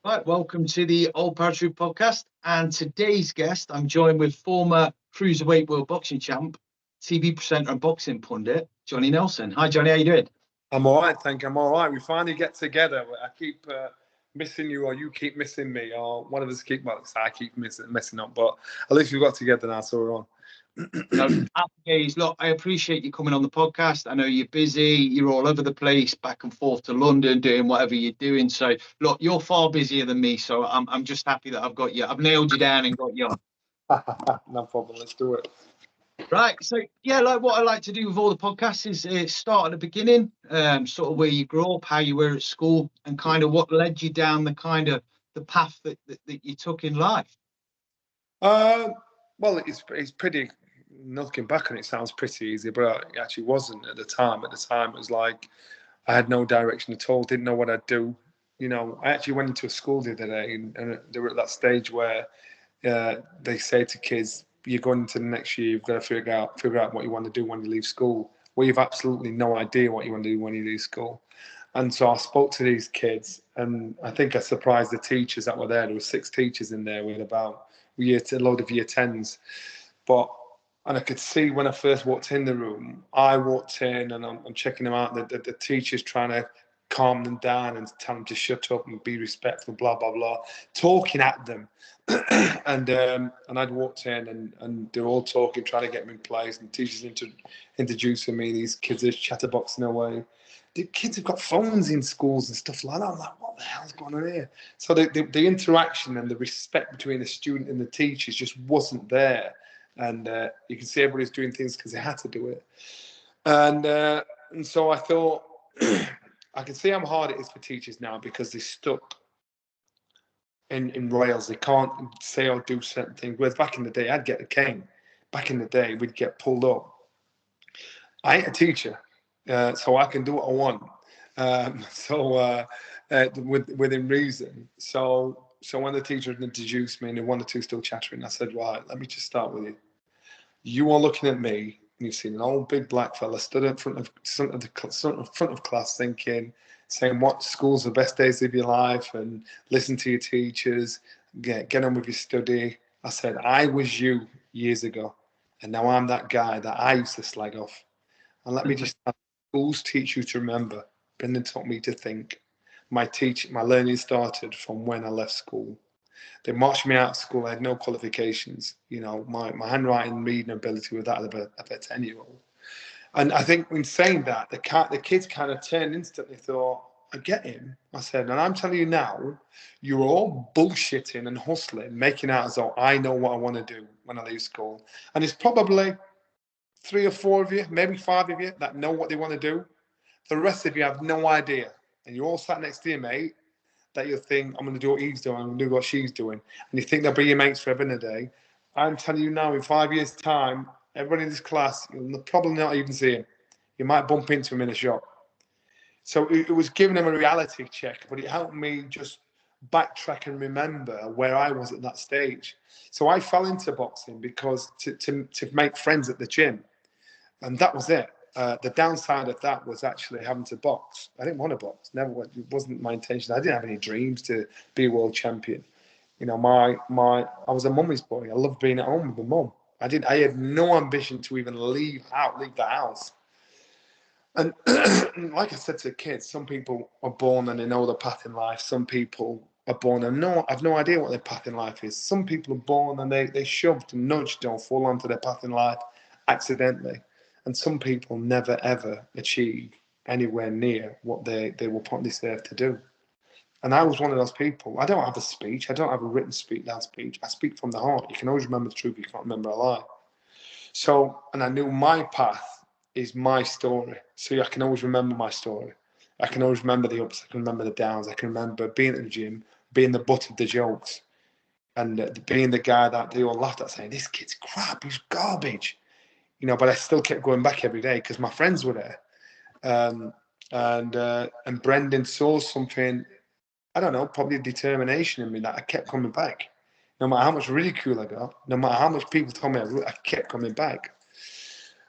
Right, welcome to the Old Patriot podcast. And today's guest, I'm joined with former Cruiserweight World Boxing Champ, TV presenter and boxing pundit, Johnny Nelson. Hi, Johnny, how you doing? I'm all right, thank you. I'm all right. We finally get together. I keep missing you, or you keep missing me, or one of us keep. Well, I keep messing up, but at least we got together now, so we're on. No, happy days. Look, I appreciate you coming on the podcast. I know you're busy, you're all over the place, back and forth to London, doing whatever you're doing. So, look, you're far busier than me. So, I'm just happy that I've got you. I've nailed you down and got you on. No problem. Let's do it. Right. So, yeah, like what I like to do with all the podcasts is start at the beginning, sort of where you grew up, how you were at school, and kind of what led you down the kind of the path that you took in life. Uh, well, it's pretty. Looking back on it, sounds pretty easy, but it actually wasn't at the time. At the time, it was like I had no direction at all. Didn't know what I'd do. I actually went into a school the other day, and they were at that stage where they say to kids, "You're going into the next year. You've got to figure out what you want to do when you leave school." Well, you've absolutely no idea what you want to do when you leave school. And so I spoke to these kids, and I think I surprised the teachers that were there. There were 6 teachers in there with about a load of year 10s. And I could see when I first walked in the room, I walked in and I'm checking them out. The teacher's trying to calm them down and tell them to shut up and be respectful, blah, blah, blah, talking at them. and I'd walked in and they're all talking, trying to get me in place. And the teacher's introducing me. These kids are chatterboxing away. The kids have got phones in schools and stuff like that. I'm like, what the hell's going on here? So the interaction and the respect between the student and the teachers just wasn't there. And you can see everybody's doing things because they had to do it. And so I thought, I can see how hard it is for teachers now because they're stuck in rails. They can't say or do certain things. Whereas back in the day, I'd get a cane. Back in the day, we'd get pulled up. I ain't a teacher, so I can do what I want. Within reason. So when the teacher introduced me and the one or two still chattering, I said, right, let me just start with you. You are looking at me, and you've seen an old big black fella stood in front of class saying what school's the best days of your life and listen to your teachers, get on with your study. I said, I was you years ago, and now I'm that guy that I used to slag off. And let me just schools teach you to remember. Brendan taught me to think. My learning started from when I left school. They marched me out of school. I had no qualifications. My handwriting, reading ability was that of a 10-year-old. And I think in saying that, the kids kind of turned instantly, thought, I get him. I said, and I'm telling you now, you're all bullshitting and hustling, making out as though I know what I want to do when I leave school. And it's probably 3 or 4 of you, maybe 5 of you that know what they want to do. The rest of you have no idea. And you're all sat next to your mate that you'll think, I'm going to do what he's doing, I'm going to do what she's doing. And you think they'll be your mates forever and a day. I'm telling you now, in 5 years' time, everybody in this class, you'll probably not even see him. You might bump into him in a shop. So it was giving them a reality check, but it helped me just backtrack and remember where I was at that stage. So I fell into boxing because to make friends at the gym. And that was it. The downside of that was actually having to box. I didn't want to box. It wasn't my intention. I didn't have any dreams to be a world champion. I was a mummy's boy. I loved being at home with my mum. I had no ambition to even leave the house. And like I said to the kids, some people are born and they know their path in life. Some people are born and have no idea what their path in life is. Some people are born and they shoved and nudged or fall onto their path in life accidentally. And some people never, ever achieve anywhere near what they were put on this earth to do. And I was one of those people. I don't have a speech. I don't have a written speech. I speak from the heart. You can always remember the truth. You can't remember a lie. So, and I knew my path is my story. So I can always remember my story. I can always remember the ups. I can remember the downs. I can remember being at the gym, being the butt of the jokes, and being the guy that they all laughed at, saying, this kid's crap. He's garbage. But I still kept going back every day because my friends were there. And Brendan saw something, I don't know, probably determination in me that I kept coming back. No matter how much ridicule I got, no matter how much people told me, I kept coming back.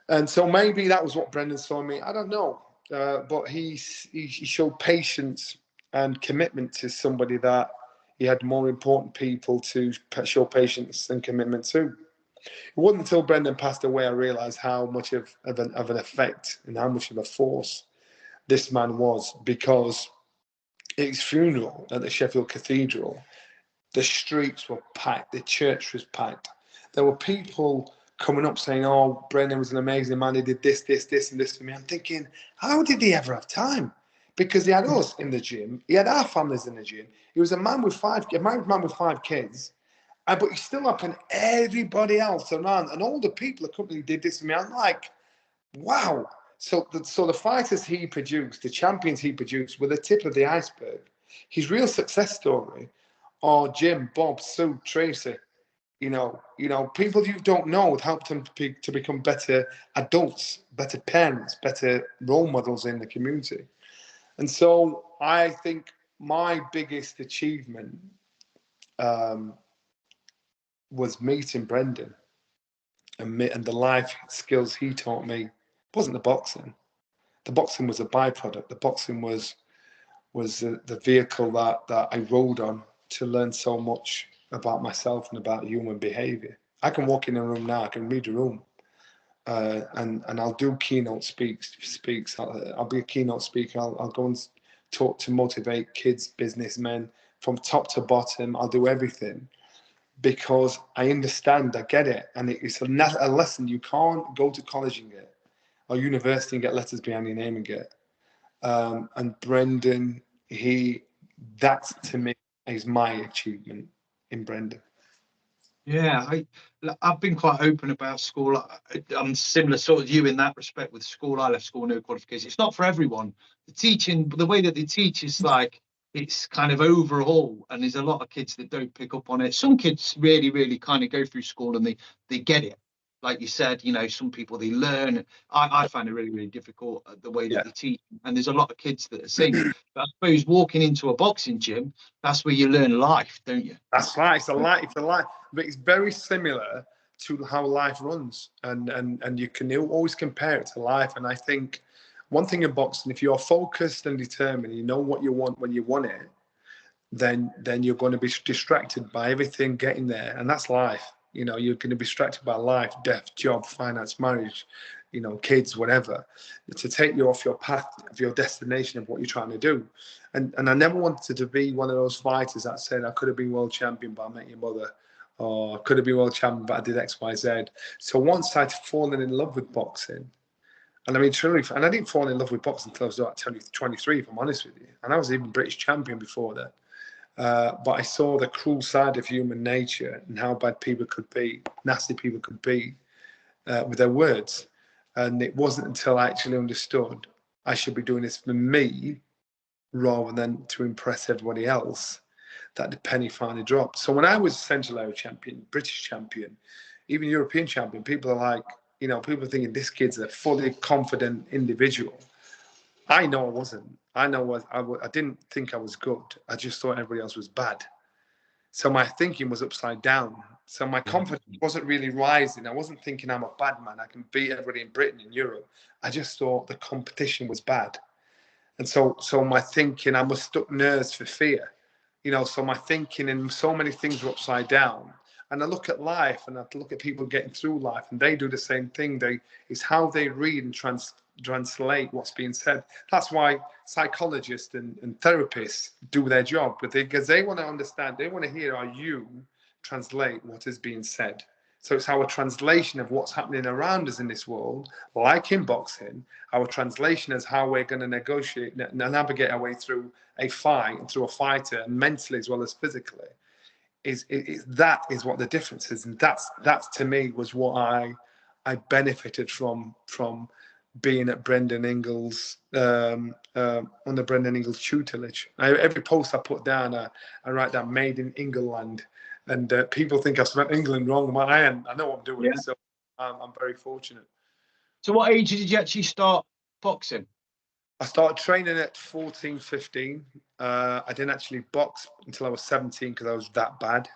And so maybe that was what Brendan saw in me. I don't know. But he showed patience and commitment to somebody that he had more important people to show patience and commitment to. It wasn't until Brendan passed away I realised how much of an effect and how much of a force this man was, because at his funeral at the Sheffield Cathedral, the streets were packed, the church was packed. There were people coming up saying, "Oh, Brendan was an amazing man. He did this, this, this, and this for me." I'm thinking, how did he ever have time? Because he had us in the gym, he had our families in the gym. He was a married man with 5 kids, but he still had everybody else around, and all the people that company did this for me. I'm like, wow. So the fighters he produced, the champions he produced, were the tip of the iceberg. His real success story are Jim, Bob, Sue, Tracy. People you don't know have helped them to become better adults, better parents, better role models in the community. And so I think my biggest achievement was meeting Brendan and the life skills he taught me. It wasn't the boxing. The boxing was a byproduct. The boxing was the vehicle that I rode on to learn so much about myself and about human behavior. I can walk in a room now, I can read a room, and I'll do keynote speaks. I'll be a keynote speaker. I'll go and talk to motivate kids, businessmen from top to bottom. I'll do everything because I understand, I get it, and it's a lesson you can't go to college and get, or university and get letters behind your name and get. And Brendan, that to me is my achievement in Brendan. Yeah, I've been quite open about school. I'm similar sort of you in that respect with school. I left school no qualification. It's not for everyone. The teaching, the way that they teach is like it's kind of overhaul, and there's a lot of kids that don't pick up on it. Some kids really, really kind of go through school and they get it. Like you said, some people they learn. I find it really, really difficult the way that Yeah, they teach, and there's a lot of kids that are same. But I suppose walking into a boxing gym, that's where you learn life, don't you? that's right. It's a life, but it's very similar to how life runs, and you can always compare it to life. And I think one thing in boxing, if you're focused and determined, you know what you want when you want it, then you're going to be distracted by everything getting there, and that's life. You're going to be distracted by life, death, job, finance, marriage, kids, whatever, to take you off your path of your destination of what you're trying to do. And I never wanted to be one of those fighters that said I could have been world champion but I met your mother, or I could have been world champion but I did X, Y, Z. So once I'd fallen in love with boxing, and I mean, truly, and I didn't fall in love with boxing until I was about 23, if I'm honest with you. And I was even British champion before that. But I saw the cruel side of human nature and how bad people could be, nasty people could be with their words. And it wasn't until I actually understood I should be doing this for me rather than to impress everybody else that the penny finally dropped. So when I was Central Area champion, British champion, even European champion, people are like, people are thinking this kid's a fully confident individual. I know I wasn't. I didn't think I was good. I just thought everybody else was bad. So my thinking was upside down. So my confidence wasn't really rising. I wasn't thinking I'm a bad man. I can beat everybody in Britain and Europe. I just thought the competition was bad. And so my thinking, I mistook nerves for fear. So my thinking and so many things were upside down. And I look at life and I look at people getting through life and they do the same thing. It's how they read and translate what's being said. That's why psychologists and therapists do their job, because they want to understand, they want to hear how you translate what is being said. So it's our translation of what's happening around us in this world, like in boxing, our translation is how we're going to negotiate, navigate our way through a fight and through a fighter, and mentally as well as physically. That is what the difference is, and that's to me was what I benefited from being at Brendan Ingles under Brendan Ingles' tutelage. Every post I put down, I write down "Made in England," and people think I've spent England wrong. I know what I'm doing, yeah. So I'm very fortunate. So what age did you actually start boxing? I started training at 14, 15. I didn't actually box until I was 17 because I was that bad.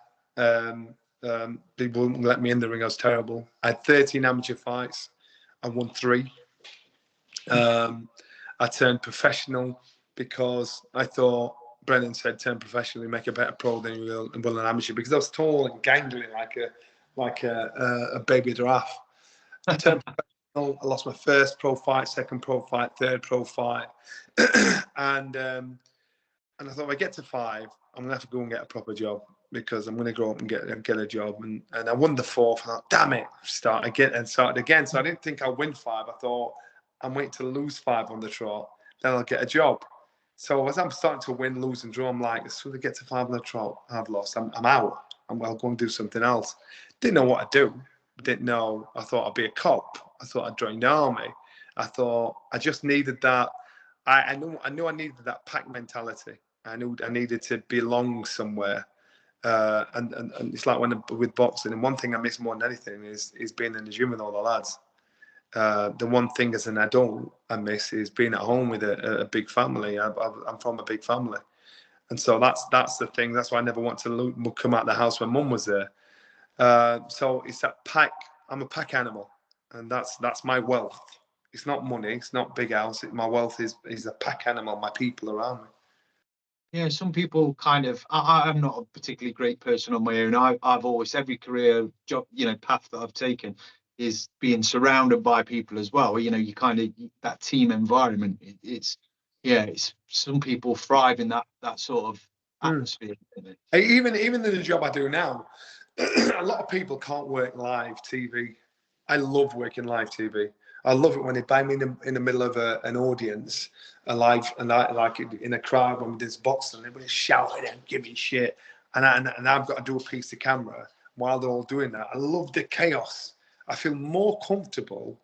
People wouldn't let me in the ring. I was terrible. I had 13 amateur fights. I won 3. I turned professional because I thought Brennan said, turn professionally, make a better pro than you will an amateur, because I was tall and gangly like a baby giraffe. I turned professional. I lost my first pro fight, second pro fight, third pro fight, and I thought, if I get to 5, I'm gonna have to go and get a proper job, because I'm gonna grow up and get a job. And I won the 4th. I thought, damn it, started again. So I didn't think I'd win 5. I thought, I'm waiting to lose 5 on the trot, then I'll get a job. So as I'm starting to win, lose, and draw, I'm like, as soon as I get to 5 on the trot, I've lost. I'm out. I'll go and do something else. Didn't know what to do. Didn't know. I thought I'd be a cop. I thought I'd join the army. I thought I just needed that. I knew I needed that pack mentality. I knew I needed to belong somewhere. And it's like with boxing. And one thing I miss more than anything is being in the gym with all the lads. The one thing as an adult I miss is being at home with a big family. I'm from a big family, and so that's the thing. That's why I never want to come out of the house when Mum was there. So it's that pack. I'm a pack animal, and that's my wealth. It's not money. It's not big house. My wealth is a pack animal. My people around me. Yeah, some people kind of. I'm not a particularly great person on my own. I've always, every career job, path that I've taken is being surrounded by people as well. You kind of, that team environment. It's some people thrive in that sort of atmosphere. Even in the job I do now, a lot of people can't work live TV. I love working live TV. I love it when they bang me in the middle of an audience, like in a crowd when there's boxing, everybody's shouting and giving shit, and I've got to do a piece of camera while they're all doing that. I love the chaos. I feel more comfortable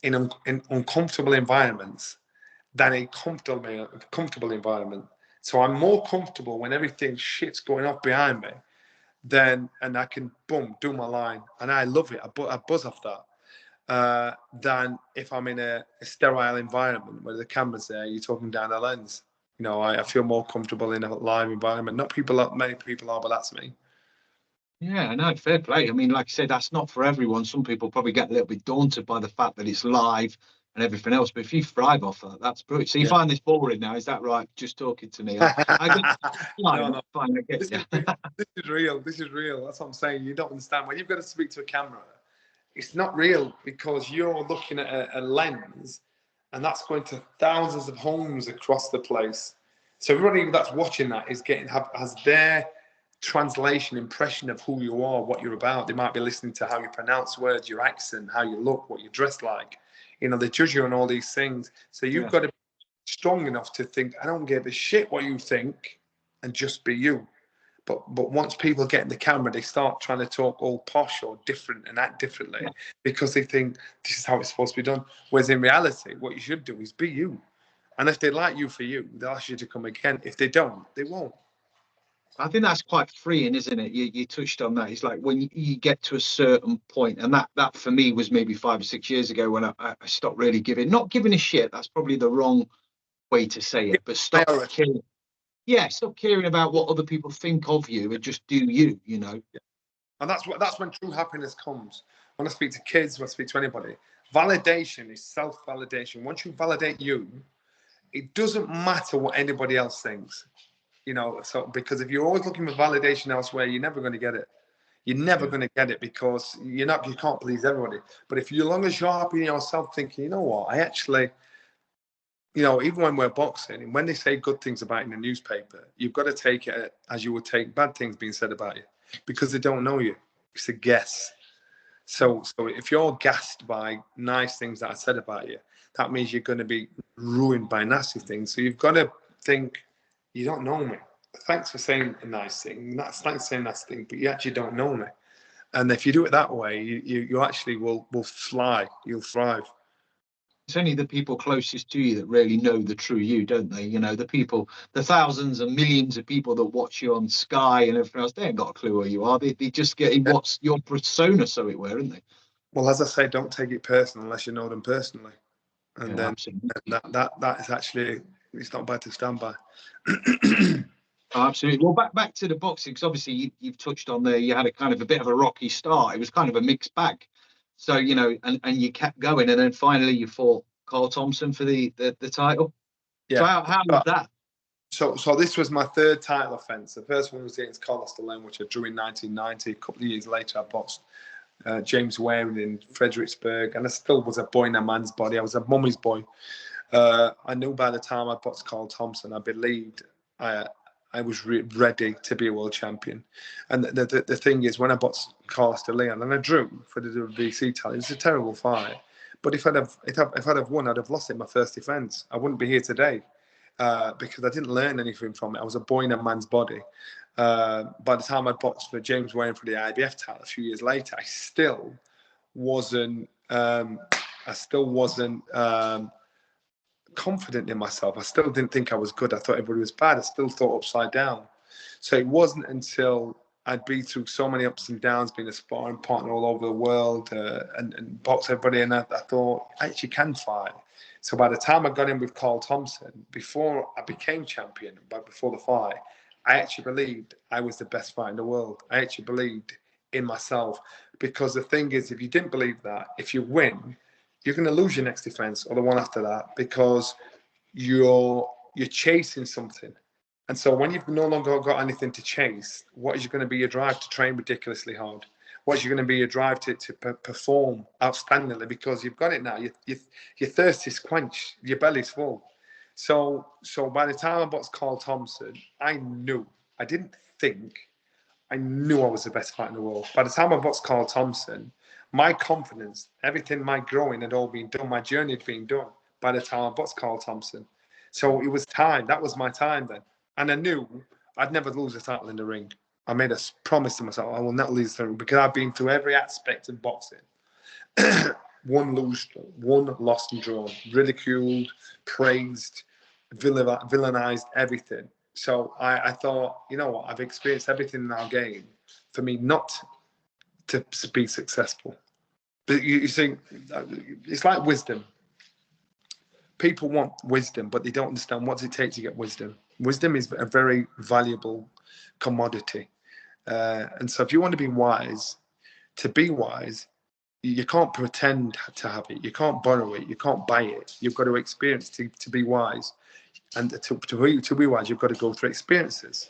in uncomfortable environments than a comfortable environment. So I'm more comfortable when everything shit's going off behind me, and I can do my line, and I love it. I buzz off that. Than if I'm in a sterile environment where the camera's there, you're talking down the lens. I feel more comfortable in a live environment. Not many people are, but that's me. Yeah, no, fair play. I mean, like I said, that's not for everyone. Some people probably get a little bit daunted by the fact that it's live and everything else. But if you thrive off that, that's brilliant. So you find this boring now, is that right? Just talking to me. I get fine, no. fine, I get this is real. This is real. That's what I'm saying. You don't understand. When you've got to speak to a camera, it's not real, because you're looking at a lens, and that's going to thousands of homes across the place. So everybody that's watching that has their translation impression of who you are, what you're about. They might be listening to how you pronounce words, your accent, how you look, what you dress like. They judge you on all these things. So you've got to be strong enough to think, I don't give a shit what you think, and just be you. But once people get in the camera, they start trying to talk all posh or different and act differently, because they think this is how it's supposed to be done. Whereas in reality, what you should do is be you. And if they like you for you, they'll ask you to come again. If they don't, they won't. I think that's quite freeing, isn't it? You touched on that. It's like when you get to a certain point, and that for me was maybe 5 or 6 years ago, when I stopped really not giving a shit. That's probably the wrong way to say it, but stop caring. Yeah, stop caring about what other people think of you and just do you. And that's when true happiness comes. When I speak to kids, when I speak to anybody, validation is self-validation. Once you validate you, it doesn't matter what anybody else thinks. So because if you're always looking for validation elsewhere, you're never going to get it. You're never going to get it, because you can't please everybody. But as long as you're happy in yourself, thinking, you know what, I actually, even when we're boxing, and when they say good things about you in the newspaper, you've got to take it as you would take bad things being said about you, because they don't know you. It's a guess. So if you're gassed by nice things that I said about you, that means you're going to be ruined by nasty things. So you've got to think, you don't know me. Thanks for saying a nice thing. Thanks for saying a nice thing, but you actually don't know me. And if you do it that way, you actually will fly. You'll thrive. It's only the people closest to you that really know the true you, don't they? The people, the thousands and millions of people that watch you on Sky and everything else, they ain't got a clue who you are. They just get in what's your persona, so it were, aren't they? Well, as I say, don't take it personal unless you know them personally. And then absolutely. that is actually, it's not bad to stand by. Oh, absolutely. Well, back to the boxing, because obviously you've touched on there, you had a kind of a bit of a rocky start. It was kind of a mixed bag. So, and you kept going, and then finally you fought Carl Thompson for the title. Yeah. So how was that? So this was my third title offence. The first one was against Carlos de Leon, which I drew in 1990. A couple of years later, I boxed James Waring in Fredericksburg, and I still was a boy in a man's body. I was a mummy's boy. I knew by the time I boxed Carl Thompson, I believed I was ready to be a world champion. And the thing is, when I boxed Carlos de Leon, and I drew for the WBC title, it was a terrible fight. But if I'd have won, I'd have lost it in my first defence. I wouldn't be here today. Because I didn't learn anything from it. I was a boy in a man's body. By the time I boxed for James Waring for the IBF title a few years later, I still wasn't confident in myself. I still didn't think I was good. I thought everybody was bad. I still thought upside down. So it wasn't until I'd been through so many ups and downs, being a sparring partner all over the world, and box everybody, and I thought I actually can fight. So by the time I got in with Carl Thompson, before I became champion, but before the fight, I actually believed I was the best fighter in the world. I actually believed in myself, because the thing is, if you didn't believe that, if you win, you're going to lose your next defense or the one after that, because you're chasing something. And so when you've no longer got anything to chase, what is going to be your drive to train ridiculously hard? What's going to be your drive to perform outstandingly, because you've got it now? Your thirst is quenched, your belly's full. So by the time I boxed Carl Thompson, I knew, I didn't think, I knew I was the best fighter in the world. By the time I boxed Carl Thompson, my confidence, everything, my growing had all been done, my journey had been done by the time I boxed Carl Thompson. So it was time, that was my time then. And I knew I'd never lose a title in the ring. I made a promise to myself, I will not lose the ring, because I've been through every aspect of boxing. Won, lost and drawn, ridiculed, praised, villainized, everything. So I thought, you know what, I've experienced everything in our game for me not to be successful. But you see, it's like wisdom. People want wisdom, but they don't understand what it takes to get wisdom. Wisdom is a very valuable commodity. And so if you want to be wise, you can't pretend to have it. You can't borrow it. You can't buy it. You've got to experience to be wise. And to be wise, you've got to go through experiences,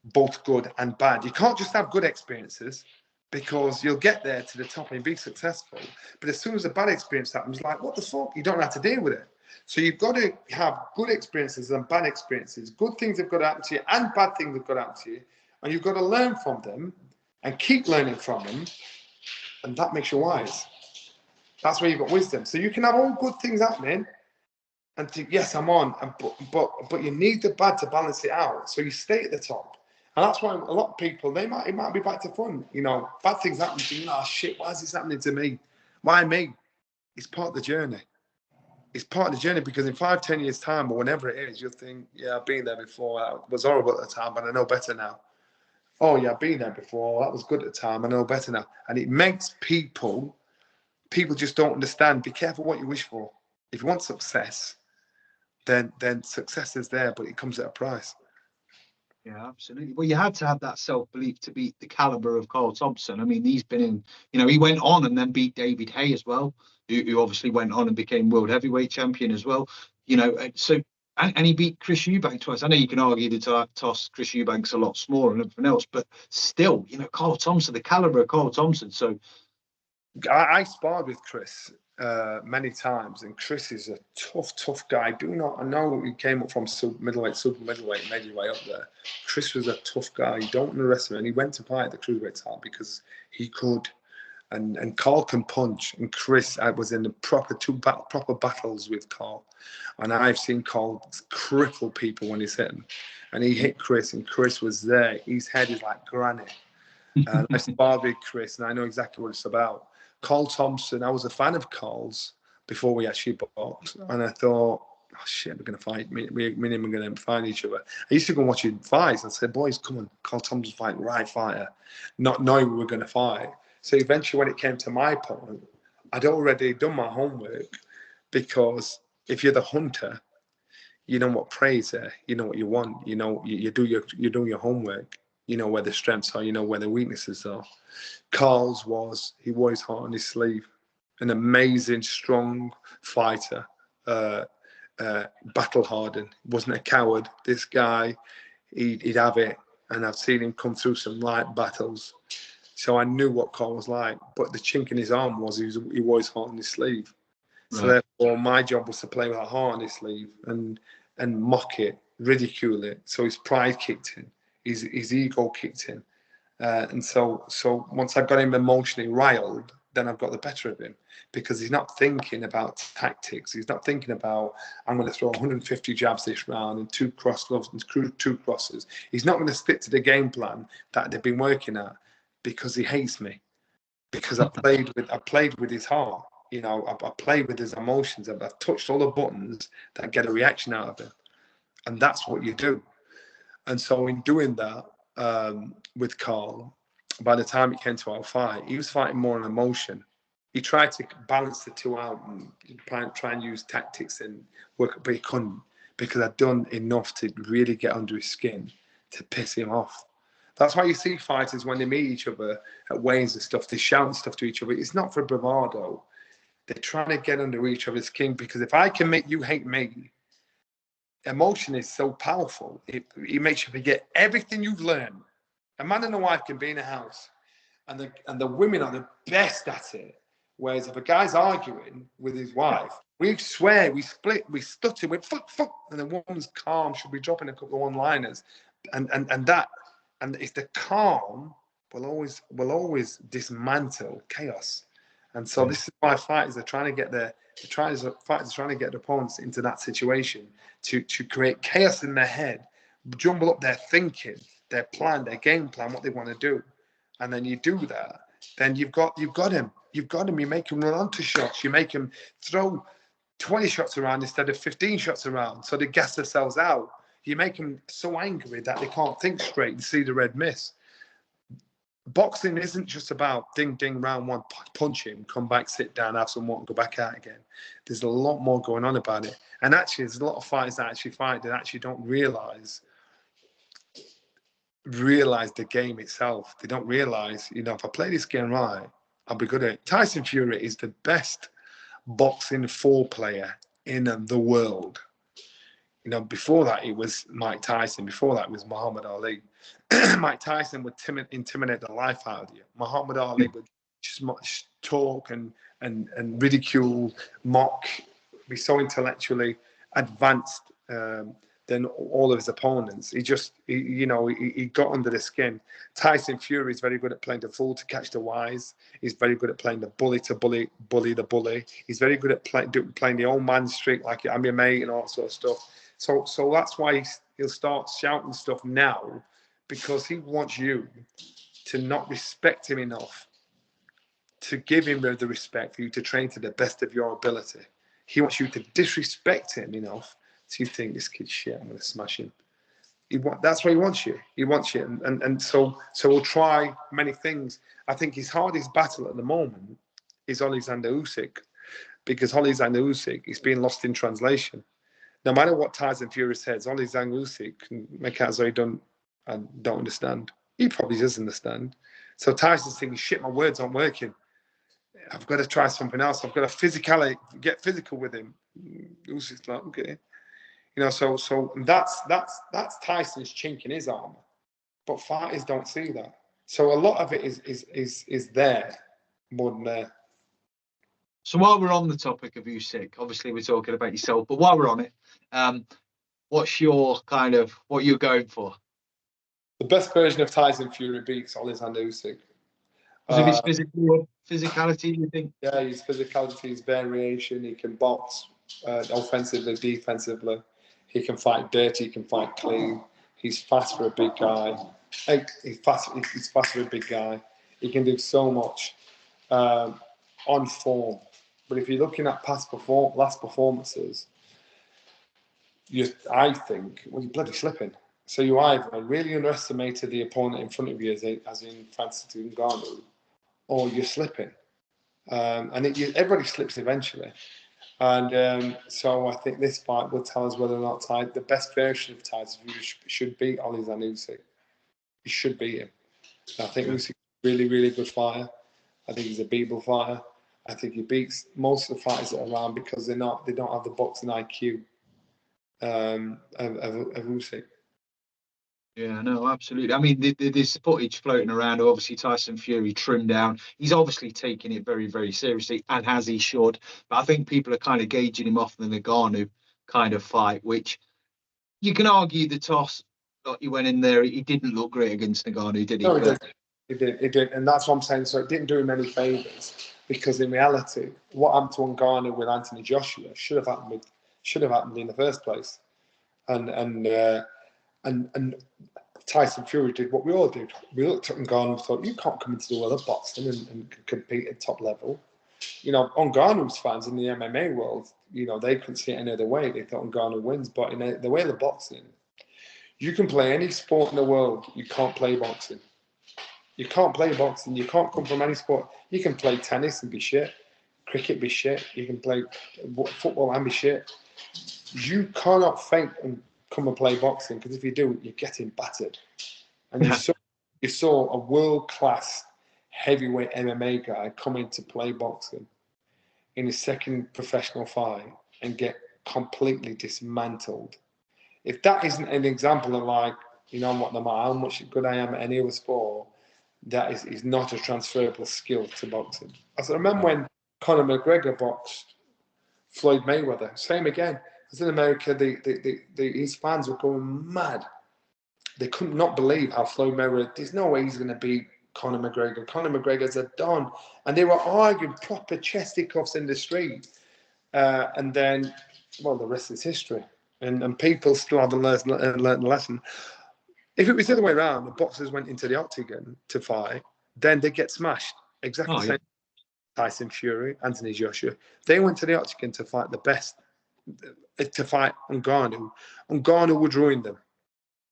both good and bad. You can't just have good experiences, because you'll get there to the top and be successful. But as soon as a bad experience happens, like, what the fuck? You don't have to deal with it. So you've got to have good experiences and bad experiences. Good things have got to happen to you and bad things have got to happen to you. And you've got to learn from them and keep learning from them. And that makes you wise. That's where you've got wisdom. So you can have all good things happening and think, yes, I'm on, but you need the bad to balance it out. So you stay at the top. And that's why a lot of people, it might be back to fun. You know, bad things happen to you. Oh shit, why is this happening to me? Why me? It's part of the journey. It's part of the journey, because in 5-10 years' time, or whenever it is, you'll think, yeah, I've been there before. That was horrible at the time, but I know better now. Oh yeah, I've been there before. That was good at the time. I know better now. And it makes people just don't understand. Be careful what you wish for. If you want success, then success is there, but it comes at a price. Yeah, absolutely. Well, you had to have that self-belief to beat the caliber of Carl Thompson. I mean, he's been in, he went on and then beat David Hay as well, who obviously went on and became world heavyweight champion as well. So, and he beat Chris Eubank twice. I know you can argue the toss, Chris Eubank's a lot smaller and everything else, but still, Carl Thompson, the caliber of Carl Thompson. So I sparred with Chris many times, and Chris is a tough guy. I know he came up from super middleweight, made his way up there. Chris was a tough guy. Don't underestimate him. And he went to fight at the cruiserweight title because he could. And Carl can punch. And Chris, I was in the proper battles with Carl. And I've seen Carl cripple people when he's hit him. And he hit Chris, and Chris was there. His head is like granite. And I sparred with Chris, and I know exactly what it's about. Carl Thompson, I was a fan of Carl's before we actually boxed. And I thought, oh shit, we're going to fight. Me and him are going to find each other. I used to go and watch him fights. I said, boys, come on, Carl Thompson's fighting right fighter. Not knowing we were going to fight. So eventually when it came to my opponent, I'd already done my homework, because if you're the hunter, you know what prey is there. You know what you want. You know, you do your homework. You know where the strengths are. You know where the weaknesses are. Carl's he wore his heart on his sleeve. An amazing, strong fighter. battle hardened. Wasn't a coward. This guy, he'd have it, and I've seen him come through some light battles. So I knew what Carl was like. But the chink in his arm was he was heart on his sleeve. So Right. therefore, my job was to play with a heart on his sleeve and mock it, ridicule it. So his pride kicked in, his ego kicked in, and so once I got him emotionally riled, then I've got the better of him, because he's not thinking about tactics. He's not thinking about, I'm going to throw 150 jabs this round and 2 cross gloves and 2 crosses. He's not going to stick to the game plan that they've been working at, because he hates me, because I played with his heart. You know, I played with his emotions. I've touched all the buttons that get a reaction out of him, and that's what you do. And so in doing that, with Carl, by the time it came to our fight, he was fighting more on emotion. He tried to balance the two out and try and use tactics and work, but he couldn't, because I'd done enough to really get under his skin to piss him off. That's why you see fighters, when they meet each other at weigh-ins and stuff, they shout stuff to each other. It's not for bravado. They're trying to get under each other's skin, because if I can make you hate me, emotion is so powerful. It makes you forget everything you've learned. A man and a wife can be in a house, and the women are the best at it. Whereas if a guy's arguing with his wife, we swear, we split, we stutter, we fuck, and the woman's calm. She'll be dropping a couple of one-liners, and it's the calm will always dismantle chaos. And so this is why fighters are trying to get fighters are trying to get their opponents into that situation to create chaos in their head, jumble up their thinking, their plan, their game plan, what they want to do. And then you do that, then you've got him. You've got him. You make him run onto shots. You make him throw 20 shots around instead of 15 shots around. So they gas themselves out. You make them so angry that they can't think straight and see the red mist. Boxing isn't just about ding, ding, round one, punch him, come back, sit down, have some water, and go back out again. There's a lot more going on about it. And actually, there's a lot of fighters that actually fight that actually don't realize the game itself. They don't realize, if I play this game right, I'll be good at it. Tyson Fury is the best boxing 4 player in the world. Before that, it was Mike Tyson. Before that, it was Muhammad Ali. Mike Tyson would intimidate the life out of you. Muhammad Ali would just much talk and ridicule, mock, be so intellectually advanced than all of his opponents. He got under the skin. Tyson Fury is very good at playing the fool to catch the wise. He's very good at playing the bully to bully the bully. He's very good at playing the old man streak, like I'm your mate and all that sort of stuff. So that's why he'll start shouting stuff now, because he wants you to not respect him enough to give him the respect for you to train to the best of your ability. He wants you to disrespect him enough so you think, this kid's shit, I'm going to smash him. That's why he wants you. He wants you. And so we'll try many things. I think his hardest battle at the moment is Alexander Usyk, because Alexander Usyk is being lost in translation. No matter what Tyson Fury says, Alexander Usyk can make out as though he don't understand. He probably does understand. So Tyson's thinking, shit, my words aren't working. I've got to try something else. I've got to get physical with him. Usyk's like, okay. So that's Tyson's chink in his armor. But fighters don't see that. So a lot of it is there more than there. So while we're on the topic of Usyk, obviously we're talking about yourself, but while we're on it, what's your what you're going for? The best version of Tyson Fury beats Alexander Usyk. Because of his physicality, you think? Yeah, his physicality, his variation. He can box offensively, defensively. He can fight dirty. He can fight clean. He's fast for a big guy. He's fast for a big guy. He can do so much on form. But if you're looking at last performances, I think, you're bloody slipping. So you either really underestimated the opponent in front of you, as in Francis Ngannou, or you're slipping. Everybody slips eventually. And so I think this fight will tell us whether or not the best version of Tyson should beat Alexander Usyk. He should beat him. And I think Usyk's a really, really good fighter. I think he's a beatable fighter. I think he beats most of the fighters that are around because they don't have the boxing IQ. of Usyk. Yeah, no, absolutely. I mean, there's footage floating around. Obviously, Tyson Fury trimmed down. He's obviously taking it very, very seriously, and as he should. But I think people are kind of gauging him off the Ngannou kind of fight, which you can argue the toss. Like, he went in there, he didn't look great against Ngannou, did he? No, he did. He did, and that's what I'm saying. So it didn't do him any favors, because in reality, what happened to Ngannou with Anthony Joshua should have happened in the first place, and Tyson Fury did what we all did. We looked at Ngannou and thought, you can't come into the world of boxing and compete at top level. You know, Ngannou's fans in the MMA world, you know, they couldn't see it any other way. They thought Ngannou wins, but in the way of boxing, you can play any sport in the world. You can't play boxing. You can't play boxing. You can't come from any sport. You can play tennis and be shit. Cricket be shit. You can play football and be shit. You cannot think and come and play boxing, because if you do, you're getting battered. And you saw a world-class heavyweight MMA guy come in to play boxing in his second professional fight and get completely dismantled. If that isn't an example of, like, you know what, no matter how much good I am at any other sport, that is not a transferable skill to boxing. I remember when Conor McGregor boxed Floyd Mayweather. Same again. As in America, his fans were going mad. They could not believe how Floyd Mayweather, there's no way he's going to beat Conor McGregor. Conor McGregor's a don. And they were arguing proper chesticuffs in the street. And then, well, the rest is history. And people still haven't learned the lesson. If it was the other way around, the boxers went into the octagon to fight, then they get smashed. Exactly the same. Tyson Fury, Anthony Joshua. They went to the octagon to fight the best, to fight Ngannou. Ngannou would ruin them.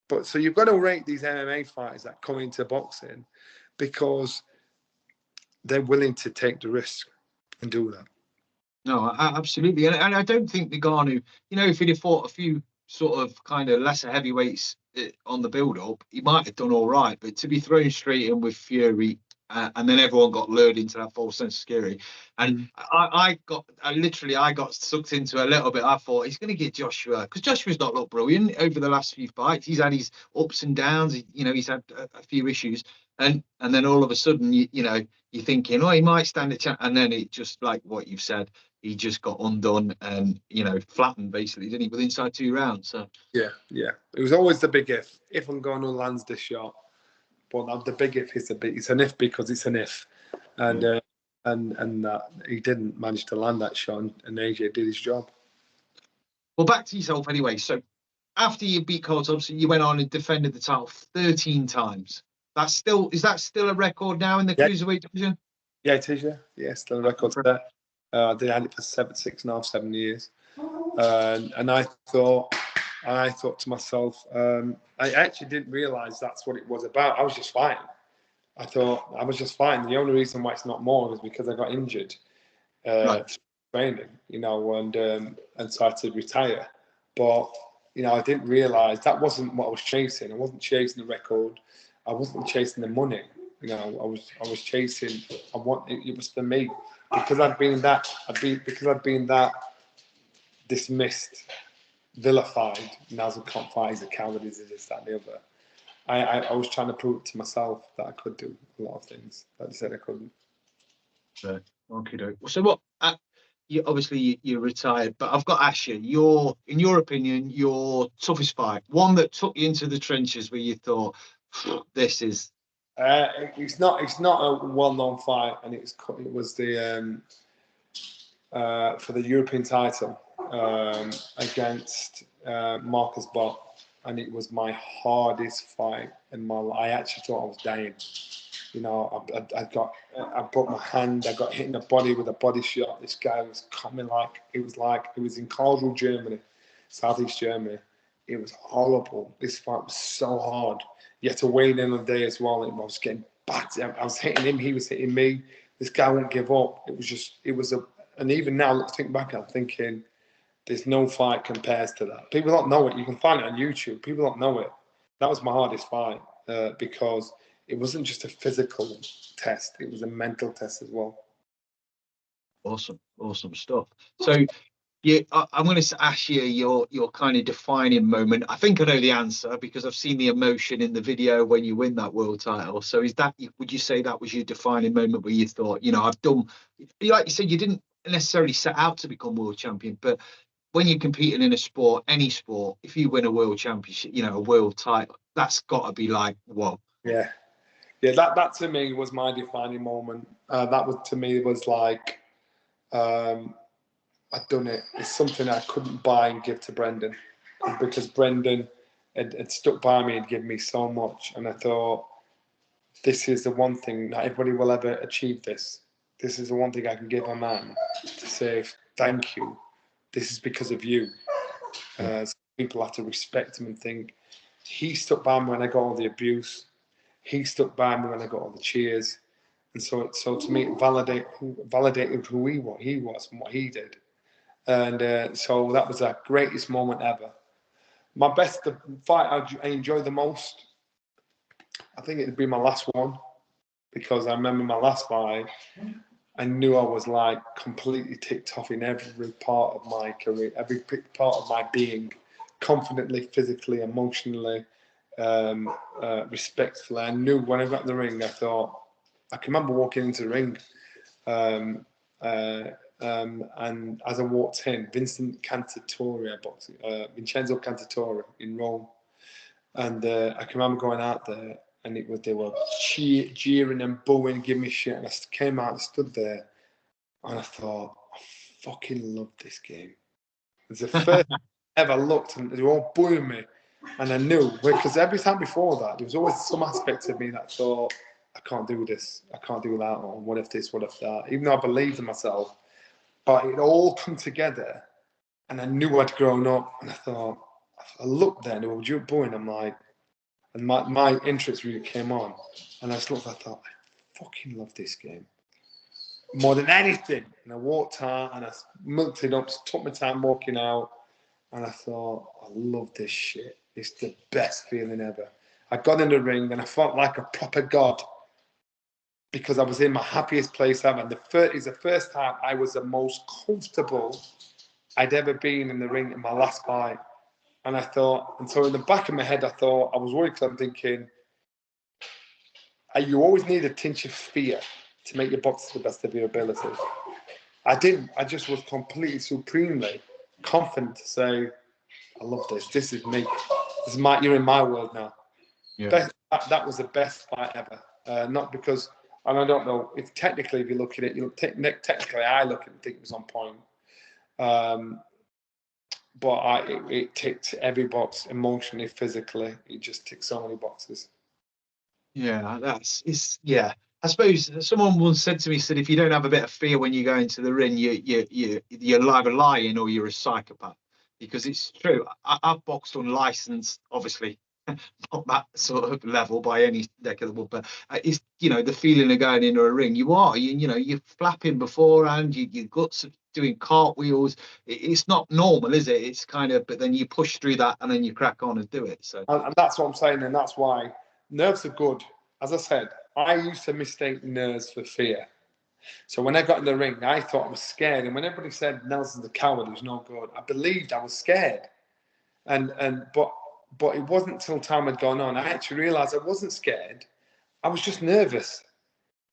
But so you've got to rate these MMA fighters that come into boxing, because they're willing to take the risk and do that. No, absolutely. And I don't think Ngannou, you know, if he'd have fought a few sort of kind of lesser heavyweights on the build-up, he might have done all right. But to be thrown straight in with Fury, and then everyone got lured into that false sense of scary. And I got sucked into a little bit. I thought he's going to get Joshua, because Joshua's not looked brilliant over the last few fights. He's had his ups and downs. You know, he's had a few issues. And then all of a sudden, you know, you're thinking, oh, he might stand a chance. And then it just, like what you've said, he just got undone and, you know, flattened basically, didn't he, within inside 2 rounds. So yeah. It was always the big if. If Ngannou lands this shot, but the big if is it's an if, because it's an if. And he didn't manage to land that shot, and AJ did his job. Well, back to yourself anyway. So after you beat Cole Thompson, you went on and defended the title 13 times. Is that still a record now in the cruiserweight division? Yeah, it is. Yeah, still a record there. I had it for 6.5, 7 years, and I thought to myself, I actually didn't realise that's what it was about. I was just fighting. I thought I was just fighting. The only reason why it's not more is because I got injured training, you know, and so I had to retire. But you know, I didn't realise that wasn't what I was chasing. I wasn't chasing the record. I wasn't chasing the money. You know, I was chasing. It was for me, because I'd been that dismissed, vilified. Now's a can't fight. He's a coward. He's this, that, and the other. I was trying to prove to myself that I could do a lot of things that I said I couldn't. Right. Okay. So what? You're retired, but I've got to ask you, in your opinion, your toughest fight, one that took you into the trenches where you thought, this is. It's not a well-known fight, and it was the for the European title against Marcus Bott, and it was my hardest fight in my life. I actually thought I was dying. You know, I broke my hand. I got hit in the body with a body shot. This guy was coming it was in Karlsruhe, Germany, Southeast Germany. It was horrible. This fight was so hard. You had to wait in a day as well. I was getting battered. I was hitting him. He was hitting me. This guy won't give up. And even now, think back, I'm thinking, there's no fight compares to that. People don't know it. You can find it on YouTube. People don't know it. That was my hardest fight because it wasn't just a physical test. It was a mental test as well. Awesome stuff. So I'm going to ask you your kind of defining moment. I think I know the answer because I've seen the emotion in the video when you win that world title. So would you say that was your defining moment where you thought, I've done, like you said, you didn't necessarily set out to become world champion, but when you're competing in a sport, any sport, if you win a world championship, a world title, that's got to be like, whoa. Yeah. Yeah, that to me was my defining moment. That was to me was like, I'd done it. It's something I couldn't buy and give to Brendan because Brendan had stuck by me and given me so much. And I thought, this is the one thing, not everybody will ever achieve this. This is the one thing I can give a man to say, thank you. This is because of you. So people have to respect him and think, he stuck by me when I got all the abuse. He stuck by me when I got all the cheers. And so to me, it validated who he was and what he did. And so that was the greatest moment ever. The fight I enjoyed the most, I think it'd be my last one, because I remember my last fight, I knew I was like completely ticked off in every part of my career, every part of my being, confidently, physically, emotionally, respectfully. I knew when I got in the ring, I can remember walking into the ring, and as I walked in, Vincenzo Cantatore in Rome, and I can remember going out there, and they were jeering and booing, giving me shit, and I came out and stood there, and I thought, I fucking love this game. It's the first time I ever looked, and they were all booing me, and I knew, because every time before that, there was always some aspect of me that thought, I can't do this, I can't do that, or what if this, what if that, even though I believed in myself. But it all come together, and I knew I'd grown up, and I looked there, and they were booing, I'm like, and my interest really came on, and I just looked, I thought, I fucking love this game more than anything. And I walked out, and I milked it up, took my time walking out, and I thought, I love this shit. It's the best feeling ever. I got in the ring, and I felt like a proper god, because I was in my happiest place ever. And it's the first time I was the most comfortable I'd ever been in the ring in my last fight. And I thought, and so in the back of my head, I was worried, because I'm thinking, you always need a tinge of fear to make your box to the best of your ability. I didn't. I just was completely, supremely confident to say, I love this. This is me. You're in my world now. Yeah. That was the best fight ever. Not because, and I don't know, if technically, if you look at it, technically I look at it and think it was on point. But it ticked every box emotionally, physically. It just ticked so many boxes. Yeah, yeah. I suppose someone once said to me, said if you don't have a bit of fear when you go into the ring, you're either lying or you're a psychopath. Because it's true. I've boxed unlicensed, obviously, not that sort of level by any deck of the wood, but it's the feeling of going into a ring. You're flapping beforehand. Your guts are doing cartwheels. It's not normal, is it? It's kind of, but then you push through that and then you crack on and do it. So, and that's what I'm saying, and that's why nerves are good. As I said, I used to mistake nerves for fear. So when I got in the ring, I thought I was scared. And when everybody said Nelson's a coward, who's no good, I believed I was scared. But it wasn't until time had gone on, I actually realised I wasn't scared. I was just nervous.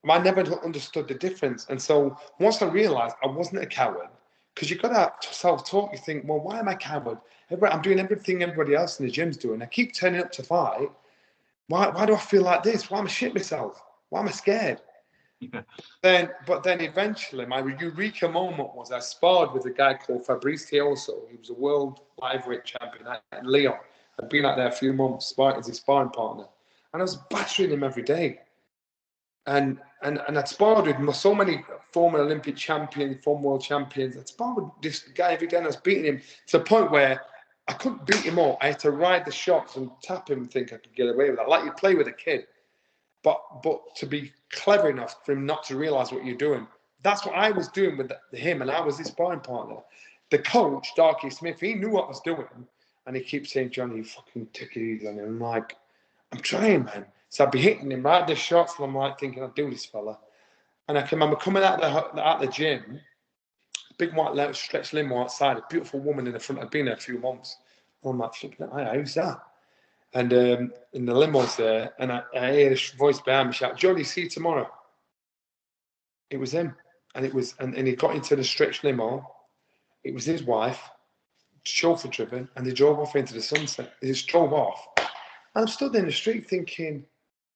I never understood the difference. And so once I realised I wasn't a coward, because you've got to self-talk, you think, well, why am I a coward? I'm doing everything everybody else in the gym's doing. I keep turning up to fight. Why do I feel like this? Why am I shit myself? Why am I scared? Yeah. But then eventually, my eureka moment was I sparred with a guy called Fabrice Tioso. He was a world lightweight champion in Lyon. I'd been out there a few months as his sparring partner, and I was battering him every day. And I'd sparred with so many former Olympic champions, former world champions. I'd sparred with this guy every day, and I was beating him to the point where I couldn't beat him up. I had to ride the shots and tap him and think I could get away with that, like you play with a kid. But to be clever enough for him not to realise what you're doing. That's what I was doing with him, and I was his sparring partner. The coach, Darky Smith, he knew what I was doing, and he keeps saying, Johnny, you fucking take it easy on him. I'm like, I'm trying, man. So I'd be hitting him right the shots, and I'm like thinking, I'll do this fella. And I can remember coming out the gym, big white stretch limo outside, a beautiful woman in the front. I'd been there a few months. I'm like, flipping it, who's that? And in the limo's there, and I hear this voice behind me shout, Johnny, see you tomorrow. It was him. And he got into the stretch limo. It was his wife, chauffeur driven, and they drove off into the sunset. They just drove off. And I'm stood in the street thinking,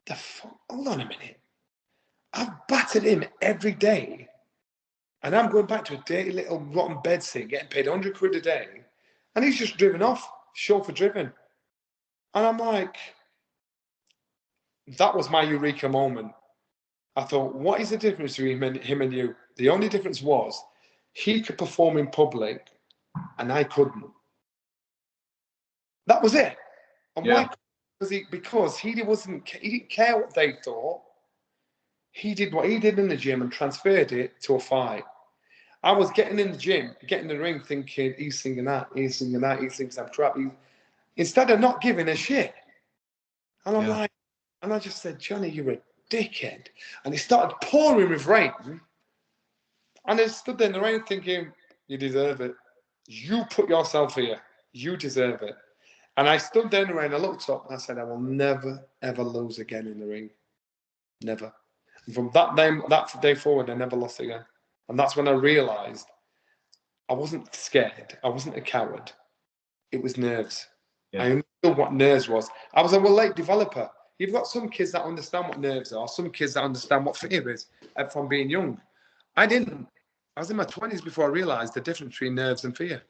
the fuck, hold on a minute. I've battered him every day. And I'm going back to a dirty little rotten bedsit, getting paid 100 quid a day. And he's just driven off, chauffeur driven. And I'm like, that was my eureka moment. I thought, what is the difference between him and you? The only difference was he could perform in public and I couldn't. That was it. And why? Because he didn't care what they thought. He did what he did in the gym and transferred it to a fight. I was getting in the gym, getting in the ring, thinking he's singing that, he thinks I'm crap. Instead of not giving a shit. And I'm like, and I just said, Johnny, you're a dickhead. And it started pouring with rain. And I stood there in the rain thinking, you deserve it. You put yourself here. You deserve it. And I stood there in the rain, I looked up and I said, I will never, ever lose again in the ring. Never. And from that day forward, I never lost again. And that's when I realised I wasn't scared. I wasn't a coward. It was nerves. Yeah. I understood what nerves was. I was a late developer. You've got some kids that understand what nerves are, some kids that understand what fear is from being young. I didn't. I was in my 20s before I realised the difference between nerves and fear.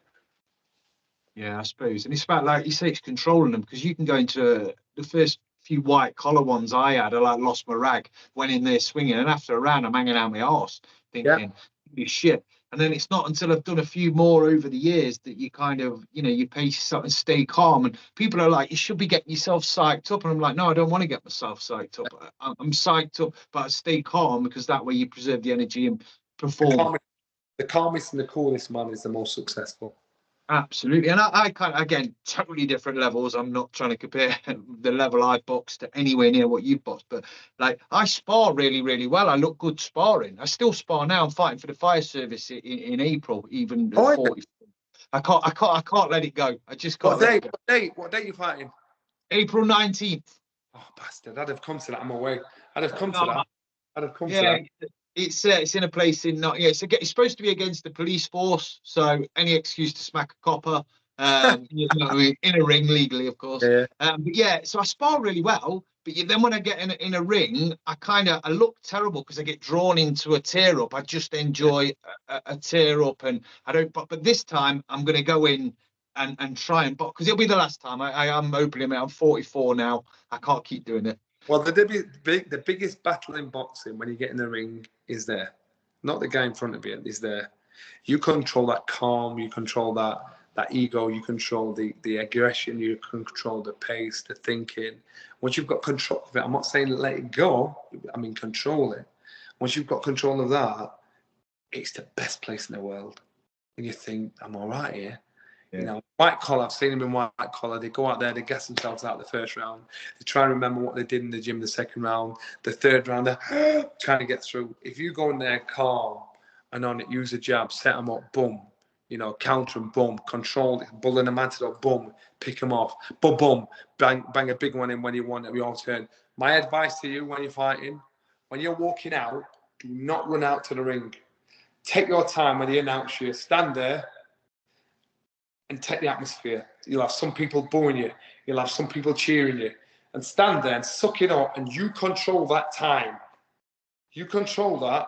Yeah, I suppose. And it's about, like you say, it's controlling them, because you can go into the first few white collar ones I had. I lost my rag, went in there swinging, and after a round, I'm hanging out my arse thinking, shit. And then it's not until I've done a few more over the years that you kind of, you pace yourself and stay calm. And people are like, you should be getting yourself psyched up. And I'm like, no, I don't want to get myself psyched up. I'm psyched up, but I stay calm, because that way you preserve the energy and perform. The calmest and the coolest man is the most successful. Absolutely. And I kind of, again, totally different levels. I'm not trying to compare the level I've boxed to anywhere near what you've boxed, but like, I spar really, really well. I look good sparring. I still spar now. I'm fighting for the fire service in April, even at 40. I can't let it go. I just can't. What date you fighting? April 19th. Oh, bastard. I'd have come to that. I'm away. I'd have come to that. It's in a place in it's supposed to be against the police force, so any excuse to smack a copper, you know what I mean, in a ring legally, of course. So I spar really well, but then when I get in a ring, I look terrible because I get drawn into a tear up. I just enjoy a tear up, and I don't. But this time I'm going to go in and try and box, because it'll be the last time. I am openly, I'm 44 now. I can't keep doing it. Well, the biggest battle in boxing when you get in the ring is there. Not the guy in front of you, is there. You control that calm, you control that ego, you control the aggression, you control the pace, the thinking. Once you've got control of it, I'm not saying let it go, I mean control it. Once you've got control of that, it's the best place in the world. And you think, I'm all right here. Yeah. White collar, I've seen them in white collar. They go out there, they gas themselves out the first round. They try and remember what they did in the gym the second round. The third round, they're trying to get through. If you go in there calm and on it, use a jab, set them up, boom. Counter them, boom. Control it, bull in a antidote, boom. Pick them off, boom, boom. Bang a big one in when you want it, we all turn. My advice to you when you're fighting, when you're walking out, do not run out to the ring. Take your time when the announcer, stand there, and take the atmosphere. You'll have some people booing you. You'll have some people cheering you. And stand there and suck it up, and you control that time. You control that.